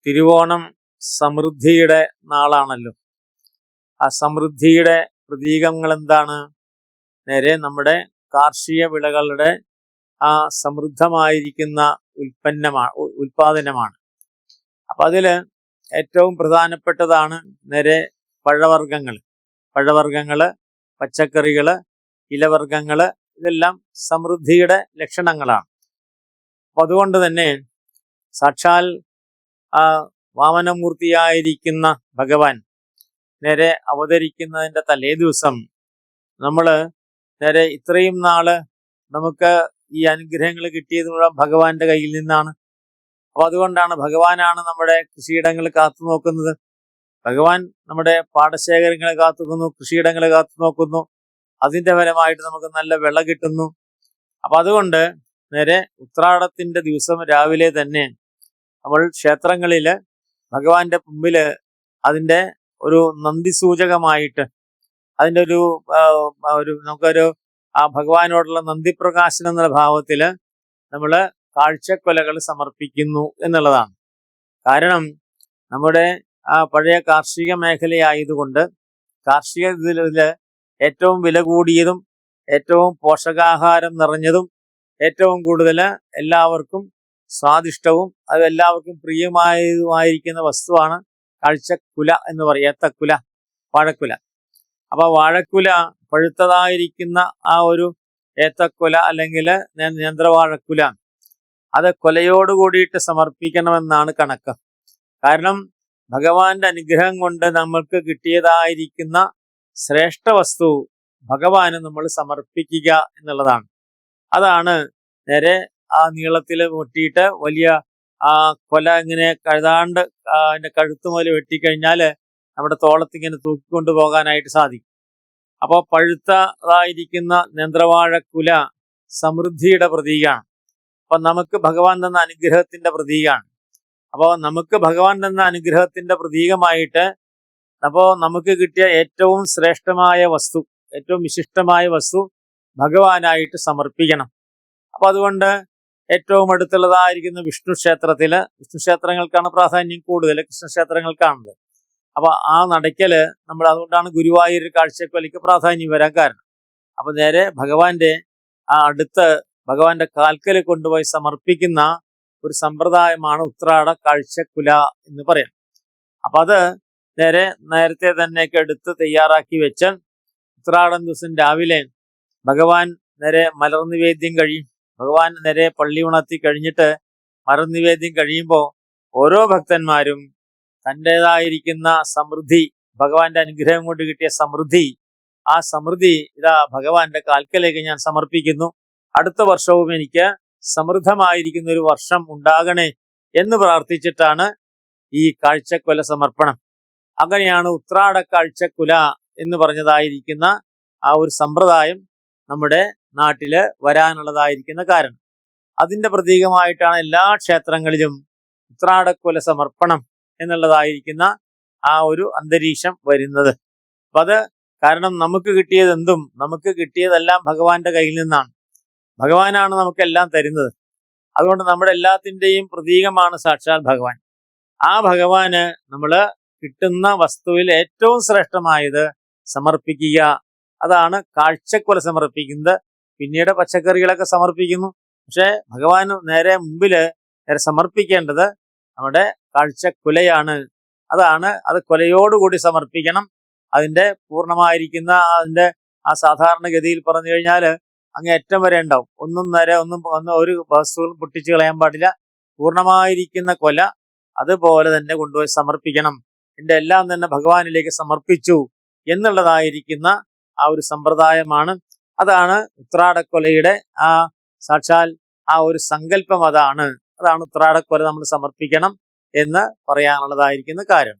തിരുവോണം സമൃദ്ധിയുടെ നാളാണല്ലോ. ആ സമൃദ്ധിയുടെ പ്രതീകങ്ങൾ എന്താണ്? നേരെ നമ്മുടെ കാർഷിക വിളകളുടെ ആ സമൃദ്ധമായിരിക്കുന്ന ഉൽപാദനമാണ്. അപ്പൊ അതില് ഏറ്റവും പ്രധാനപ്പെട്ടതാണ് നേരെ പഴവർഗ്ഗങ്ങള്, പച്ചക്കറികള്, ഇലവർഗ്ഗങ്ങള്, ഇതെല്ലാം സമൃദ്ധിയുടെ ലക്ഷണങ്ങളാണ്. അപ്പൊ അതുകൊണ്ട് തന്നെ സാക്ഷാൽ ആ വാമനമൂർത്തിയായിരിക്കുന്ന ഭഗവാൻ നേരെ അവതരിക്കുന്നതിന്റെ തലേ ദിവസം നമ്മള് നേരെ ഇത്രയും നാള് നമുക്ക് ഈ അനുഗ്രഹങ്ങൾ കിട്ടിയത് മുഴുവൻ ഭഗവാന്റെ കയ്യിൽ നിന്നാണ്. അപ്പൊ അതുകൊണ്ടാണ് ഭഗവാനാണ് നമ്മുടെ കൃഷിയിടങ്ങൾ കാത്തു നോക്കുന്നത്. ഭഗവാൻ നമ്മുടെ പാടശേഖരങ്ങളെ കാത്തുനിന്നു, കൃഷിയിടങ്ങളെ കാത്തു നോക്കുന്നു. അതിന്റെ ഫലമായിട്ട് നമുക്ക് നല്ല വിള കിട്ടുന്നു. അപ്പൊ അതുകൊണ്ട് നേരെ ഉത്രാടത്തിന്റെ ദിവസം രാവിലെ തന്നെ നമ്മൾ ക്ഷേത്രങ്ങളില് ഭഗവാന്റെ മുമ്പില് അതിന്റെ ഒരു നന്ദി സൂചകമായിട്ട് അതിന്റെ ഒരു നമുക്കൊരു ആ ഭഗവാനോടുള്ള നന്ദി പ്രകാശനം എന്നുള്ള ഭാവത്തില് നമ്മള് കാഴ്ചക്കൊലകൾ സമർപ്പിക്കുന്നു എന്നുള്ളതാണ്. കാരണം നമ്മുടെ ആ പഴയ കാർഷിക മേഖലയായതുകൊണ്ട് കാർഷിക ഇതില് ഏറ്റവും വില കൂടിയതും ഏറ്റവും പോഷകാഹാരം നിറഞ്ഞതും ഏറ്റവും കൂടുതൽ എല്ലാവർക്കും സ്വാദിഷ്ടവും അത് എല്ലാവർക്കും പ്രിയമായതുമായിരിക്കുന്ന വസ്തുവാണ് കാഴ്ചക്കുല എന്ന് പറയും. ഏത്തക്കുല, വാഴക്കുല. അപ്പൊ വാഴക്കുല പഴുത്തതായിരിക്കുന്ന ആ ഒരു ഏത്തക്കുല അല്ലെങ്കിൽ നേന്ത്രവാഴക്കുല അത് കൊലയോട് കൂടിയിട്ട് സമർപ്പിക്കണമെന്നാണ് കണക്ക്. കാരണം ഭഗവാന്റെ അനുഗ്രഹം കൊണ്ട് നമ്മൾക്ക് കിട്ടിയതായിരിക്കുന്ന ശ്രേഷ്ഠ വസ്തു ഭഗവാന് നമ്മൾ സമർപ്പിക്കുക എന്നുള്ളതാണ്. അതാണ് നേരെ ആ നീളത്തിൽ വെട്ടിയിട്ട് വലിയ ആ കൊല ഇങ്ങനെ കഴുതാണ്ട് അതിന്റെ കഴുത്ത് മുതൽ വെട്ടിക്കഴിഞ്ഞാല് നമ്മുടെ തോളത്തിങ്ങനെ തൂക്കിക്കൊണ്ടു പോകാനായിട്ട് സാധിക്കും. അപ്പോൾ പഴുത്തതായിരിക്കുന്ന നേന്ത്രവാഴക്കുല സമൃദ്ധിയുടെ പ്രതീകമാണ്. അപ്പൊ നമുക്ക് ഭഗവാൻ തന്ന അനുഗ്രഹത്തിന്റെ പ്രതീകമാണ്. അപ്പോൾ നമുക്ക് ഭഗവാൻ തന്ന അനുഗ്രഹത്തിന്റെ പ്രതീകമായിട്ട് അപ്പോൾ നമുക്ക് കിട്ടിയ ഏറ്റവും ശ്രേഷ്ഠമായ വസ്തു, ഏറ്റവും വിശിഷ്ടമായ വസ്തു ഭഗവാനായിട്ട് സമർപ്പിക്കണം. അപ്പൊ അതുകൊണ്ട് ഏറ്റവും അടുത്തുള്ളതായിരിക്കുന്ന വിഷ്ണു ക്ഷേത്രങ്ങൾക്കാണ് പ്രാധാന്യം കൂടുതൽ, കൃഷ്ണക്ഷേത്രങ്ങൾക്കാണുള്ളത്. അപ്പൊ ആ നടക്കല് നമ്മൾ അതുകൊണ്ടാണ് ഗുരുവായൂർ കാഴ്ചക്കൊലയ്ക്ക് പ്രാധാന്യം വരാൻ കാരണം. അപ്പൊ നേരെ ഭഗവാന്റെ ആ അടുത്ത് ഭഗവാന്റെ കാൽക്കല് കൊണ്ടുപോയി സമർപ്പിക്കുന്ന ഒരു സമ്പ്രദായമാണ് ഉത്രാട കാഴ്ചക്കുല എന്ന് പറയാം. അപ്പൊ അത് നേരത്തെ തന്നെയൊക്കെ എടുത്ത് തയ്യാറാക്കി വെച്ച് ഉത്രാടം ദിവസം രാവിലെ ഭഗവാൻ നേരെ മലർ നിവേദ്യം കഴിയും. ഭഗവാൻ നേരെ പള്ളി ഉണർത്തി കഴിഞ്ഞിട്ട് മലർ നിവേദ്യം കഴിയുമ്പോൾ ഓരോ ഭക്തന്മാരും തൻ്റെതായിരിക്കുന്ന സമൃദ്ധി, ഭഗവാന്റെ അനുഗ്രഹം കൊണ്ട് കിട്ടിയ സമൃദ്ധി, ആ സമൃദ്ധി ഇതാ ഭഗവാന്റെ കാൽക്കലേക്ക് ഞാൻ സമർപ്പിക്കുന്നു. അടുത്ത വർഷവും എനിക്ക് സമൃദ്ധമായിരിക്കുന്ന ഒരു വർഷം ഉണ്ടാകണേ എന്ന് പ്രാർത്ഥിച്ചിട്ടാണ് ഈ കാഴ്ചക്കൊല സമർപ്പണം. അങ്ങനെയാണ് ഉത്രാട കാഴ്ചക്കുല എന്ന് പറഞ്ഞതായിരിക്കുന്ന ആ ഒരു സമ്പ്രദായം നമ്മുടെ നാട്ടില് വരാനുള്ളതായിരിക്കുന്ന കാരണം. അതിന്റെ പ്രതീകമായിട്ടാണ് എല്ലാ ക്ഷേത്രങ്ങളിലും ഉത്രാടക്കുല സമർപ്പണം എന്നുള്ളതായിരിക്കുന്ന ആ ഒരു അന്തരീക്ഷം വരുന്നത്. അപ്പൊ അത് കാരണം നമുക്ക് കിട്ടിയതെല്ലാം ഭഗവാന്റെ കയ്യിൽ നിന്നാണ്. ഭഗവാനാണ് നമുക്കെല്ലാം തരുന്നത്. അതുകൊണ്ട് നമ്മുടെ എല്ലാത്തിൻ്റെയും പ്രതീകമാണ് സാക്ഷാൽ ഭഗവാൻ. ആ ഭഗവാന് നമ്മള് കിട്ടുന്ന വസ്തുവിൽ ഏറ്റവും ശ്രേഷ്ഠമായത് സമർപ്പിക്കുക. അതാണ് കാഴ്ചക്കൊല സമർപ്പിക്കുന്നത്. പിന്നീട് പച്ചക്കറികളൊക്കെ സമർപ്പിക്കുന്നു. പക്ഷെ ഭഗവാന് നേരെ മുമ്പില് സമർപ്പിക്കേണ്ടത് നമ്മുടെ കാഴ്ചക്കുലയാണ്. അത് കൊലയോടുകൂടി സമർപ്പിക്കണം. അതിന്റെ പൂർണ്ണമായിരിക്കുന്ന അതിന്റെ ആ സാധാരണഗതിയിൽ പറഞ്ഞു കഴിഞ്ഞാല് അങ്ങേയറ്റം വരെ ഉണ്ടാവും. ഒന്നും ഒരു വസ്തുവും പൊട്ടിച്ചു കളയാൻ പാടില്ല. പൂർണ്ണമായിരിക്കുന്ന കൊല അതുപോലെ തന്നെ കൊണ്ടുപോയി സമർപ്പിക്കണം. എന്റെ എല്ലാം തന്നെ ഭഗവാനിലേക്ക് സമർപ്പിച്ചു എന്നുള്ളതായിരിക്കുന്ന ആ ഒരു സമ്പ്രദായമാണ്. അതാണ് ഉത്രാടക്കൊലയുടെ ആ സാക്ഷാൽ ആ ഒരു സങ്കല്പം. അതാണ് ഉത്രാടക്കൊല നമ്മൾ സമർപ്പിക്കണം എന്ന് പറയാനുള്ളതായിരിക്കുന്ന കാരണം.